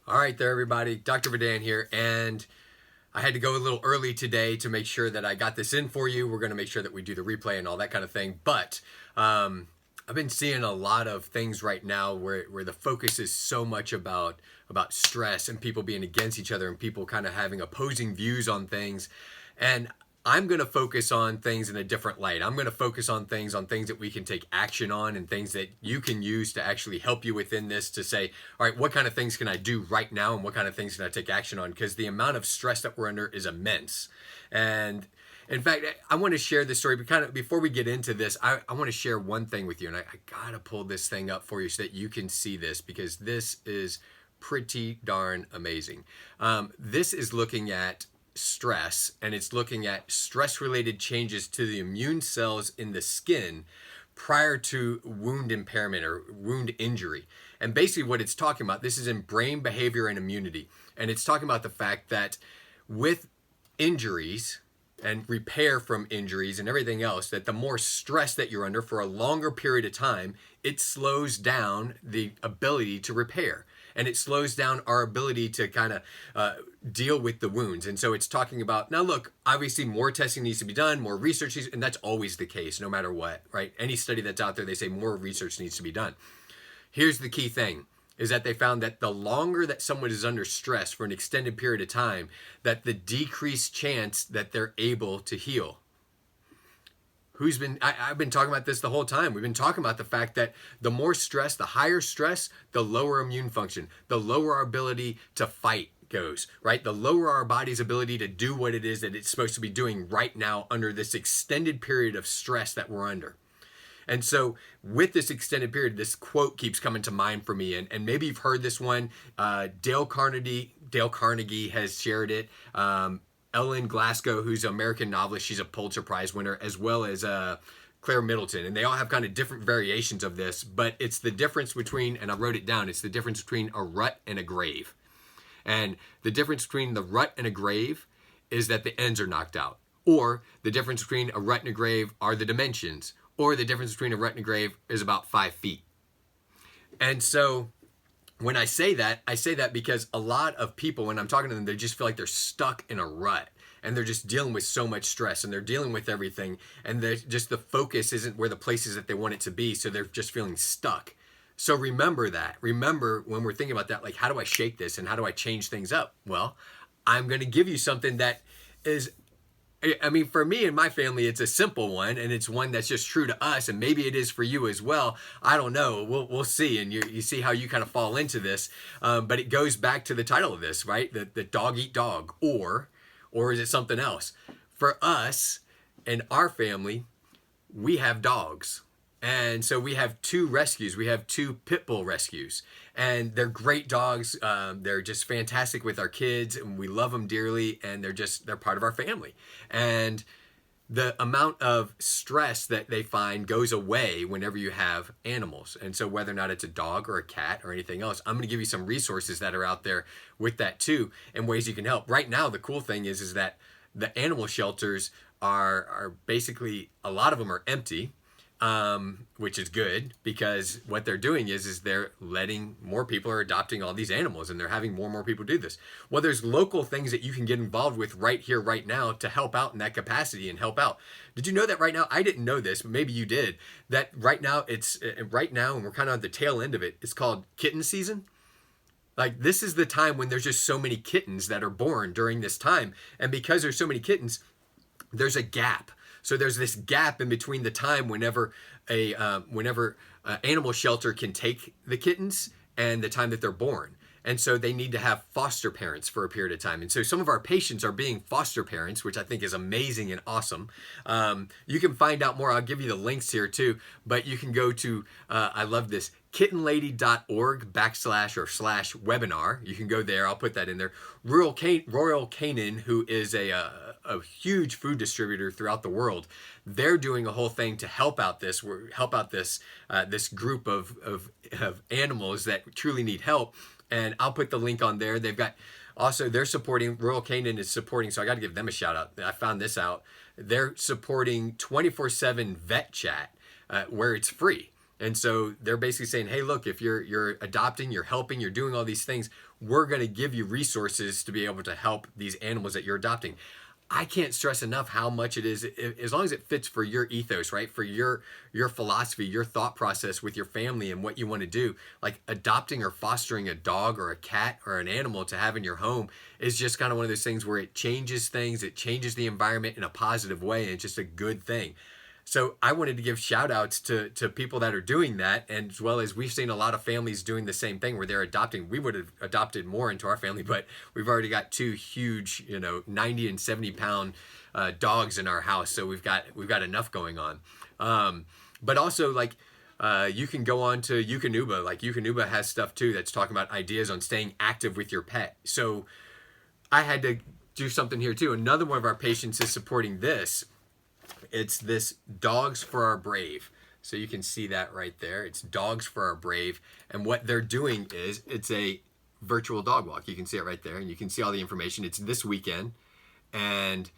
All right there, everybody. Dr. Vidan here, and I had to go a little early today to make sure that I got this in for you. We're going to make sure that we do the replay and all that kind of thing. But I've been seeing a lot of things right now where the focus is so much about stress and people being against each other and people kind of having opposing views on things. And I'm going to focus on things in a different light. I'm going to focus on things that we can take action on and things that you can use to actually help you within this to say, all right, what kind of things can I do right now and what kind of things can I take action on? Because the amount of stress that we're under is immense. And in fact, I want to share this story, but kind of before we get into this, I want to share one thing with you. And I got to pull this thing up for you so that you can see this because this is pretty darn amazing. This is looking at stress, and it's looking at stress-related changes to the immune cells in the skin prior to wound impairment or wound injury. And basically what it's talking about, this is in brain behavior and immunity. And it's talking about the fact that with injuries and repair from injuries and everything else, that the more stress that you're under for a longer period of time, it slows down the ability to repair. And it slows down our ability to kind of deal with the wounds. And so it's talking about, now look, obviously more testing needs to be done, more research needs, and that's always the case, no matter what, right? Any study that's out there, they say more research needs to be done. Here's the key thing, is that they found that the longer that someone is under stress for an extended period of time, that the decreased chance that they're able to heal. I've been talking about this the whole time. We've been talking about the fact that the more stress, the higher stress, the lower immune function, the lower our ability to fight goes, right? The lower our body's ability to do what it is that it's supposed to be doing right now under this extended period of stress that we're under. And so with this extended period, this quote keeps coming to mind for me. And maybe you've heard this one. Dale Carnegie has shared it. Ellen Glasgow, who's an American novelist, she's a Pulitzer Prize winner, as well as Claire Middleton. And they all have kind of different variations of this, but it's the difference between, and I wrote it down, it's the difference between a rut and a grave. And the difference between the rut and a grave is that the ends are knocked out. Or the difference between a rut and a grave are the dimensions. Or the difference between a rut and a grave is about 5 feet. And so when I say that because a lot of people, when I'm talking to them, they just feel like they're stuck in a rut and they're just dealing with so much stress and they're dealing with everything and just the focus isn't where the places that they want it to be. So they're just feeling stuck. So remember that. Remember when we're thinking about that, like, how do I shake this and how do I change things up? Well, I'm going to give you something that is, I mean, for me and my family, it's a simple one, and it's one that's just true to us, and maybe it is for you as well. I don't know. We'll see, and you see how you kind of fall into this. But it goes back to the title of this, right? The dog eat dog, or is it something else? For us and our family, we have dogs. And so we have 2 rescues. We have 2 pit bull rescues, and they're great dogs. They're just fantastic with our kids, and we love them dearly. And they're part of our family. And the amount of stress that they find goes away whenever you have animals. And so whether or not it's a dog or a cat or anything else, I'm going to give you some resources that are out there with that too, and ways you can help. Right now, the cool thing is that the animal shelters are basically, a lot of them are empty. Which is good because what they're doing is they're letting more people are adopting all these animals and they're having more and more people do this. Well, there's local things that you can get involved with right here, right now to help out in that capacity and help out. Did you know that right now? I didn't know this, but maybe you did. That right now and we're kind of at the tail end of it. It's called kitten season. Like, this is the time when there's just so many kittens that are born during this time. And because there's so many kittens, there's a gap. So there's this gap in between the time whenever a animal shelter can take the kittens and the time that they're born. And so they need to have foster parents for a period of time. And so some of our patients are being foster parents, which I think is amazing and awesome. You can find out more. I'll give you the links here too. But you can go to, I love this, kittenlady.org/webinar. You can go there. I'll put that in there. Royal Canin, who is a huge food distributor throughout the world, they're doing a whole thing to help out this this group of animals that truly need help. And I'll put the link on there. They've got also, they're supporting, Royal Canin is supporting, so I got to give them a shout out. I found this out. They're supporting 24/7 vet chat where it's free. And so they're basically saying, hey, look, if you're adopting, you're helping, you're doing all these things, we're going to give you resources to be able to help these animals that you're adopting. I can't stress enough how much it is, as long as it fits for your ethos, right? For your philosophy, your thought process with your family and what you want to do. Like adopting or fostering a dog or a cat or an animal to have in your home is just kind of one of those things where it changes things, it changes the environment in a positive way, and it's just a good thing. So I wanted to give shout outs to people that are doing that, and as well as we've seen a lot of families doing the same thing where they're adopting. We would have adopted more into our family, but we've already got two huge, 90 and 70 pound dogs in our house. So we've got enough going on. But also like you can go on to Eukanuba. Like Eukanuba has stuff too that's talking about ideas on staying active with your pet. So I had to do something here too. Another one of our patients is supporting this. It's this Dogs for Our Brave. So you can see that right there. It's Dogs for Our Brave. And what they're doing is it's a virtual dog walk. You can see it right there, and you can see all the information. It's this weekend, and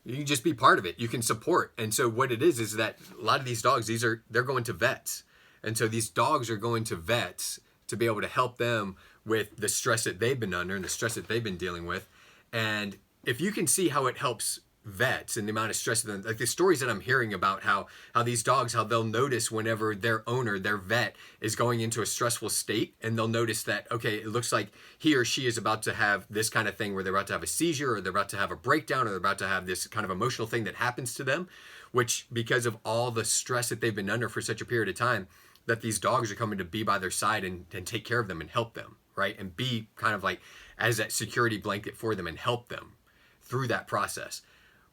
you can just be part of it. You can support. And so what it is that a lot of these dogs, they're going to vets. And so these dogs are going to vets to be able to help them with the stress that they've been under and the stress that they've been dealing with. And if you can see how it helps vets and the amount of stress of them, like the stories that I'm hearing about how these dogs, how they'll notice whenever their owner, their vet, is going into a stressful state, and they'll notice that, okay, it looks like he or she is about to have this kind of thing where they're about to have a seizure, or they're about to have a breakdown, or they're about to have this kind of emotional thing that happens to them, which because of all the stress that they've been under for such a period of time, that these dogs are coming to be by their side and take care of them and help them, right? And be kind of like as that security blanket for them and help them through that process.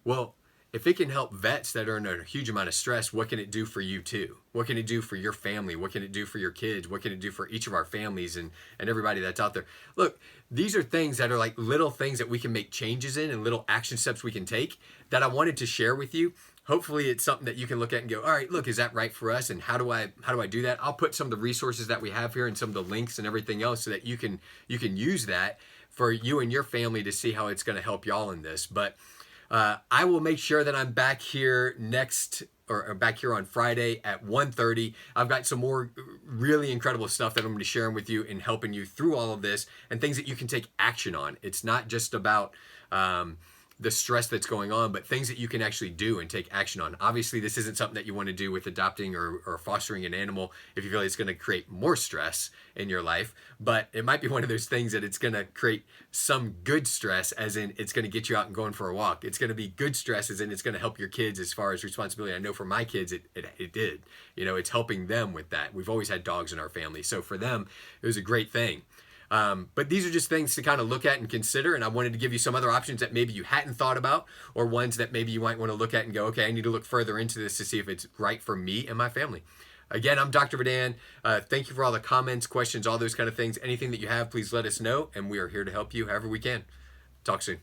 Well, if it can help vets that are under a huge amount of stress, what can it do for you too? What can it do for your family? What can it do for your kids? What can it do for each of our families and everybody that's out there? Look, these are things that are like little things that we can make changes in and little action steps we can take that I wanted to share with you. Hopefully it's something that you can look at and go, all right, look, is that right for us? And how do I do that? I'll put some of the resources that we have here and some of the links and everything else so that you can use that for you and your family to see how it's going to help y'all in this. But I will make sure that I'm back here back here on Friday at 1:30. I've got some more really incredible stuff that I'm going to be sharing with you and helping you through all of this and things that you can take action on. It's not just about the stress that's going on, but things that you can actually do and take action on. Obviously, this isn't something that you want to do with adopting or fostering an animal if you feel it's going to create more stress in your life, but it might be one of those things that it's going to create some good stress, as in it's going to get you out and going for a walk. It's going to be good stress, as in it's going to help your kids as far as responsibility. I know for my kids, it did. It's helping them with that. We've always had dogs in our family, so for them, it was a great thing. But these are just things to kind of look at and consider, and I wanted to give you some other options that maybe you hadn't thought about, or ones that maybe you might want to look at and go, okay, I need to look further into this to see if it's right for me and my family. Again, I'm Dr. Vidan. Thank you for all the comments, questions, all those kind of things. Anything that you have, please let us know, and we are here to help you however we can. Talk soon.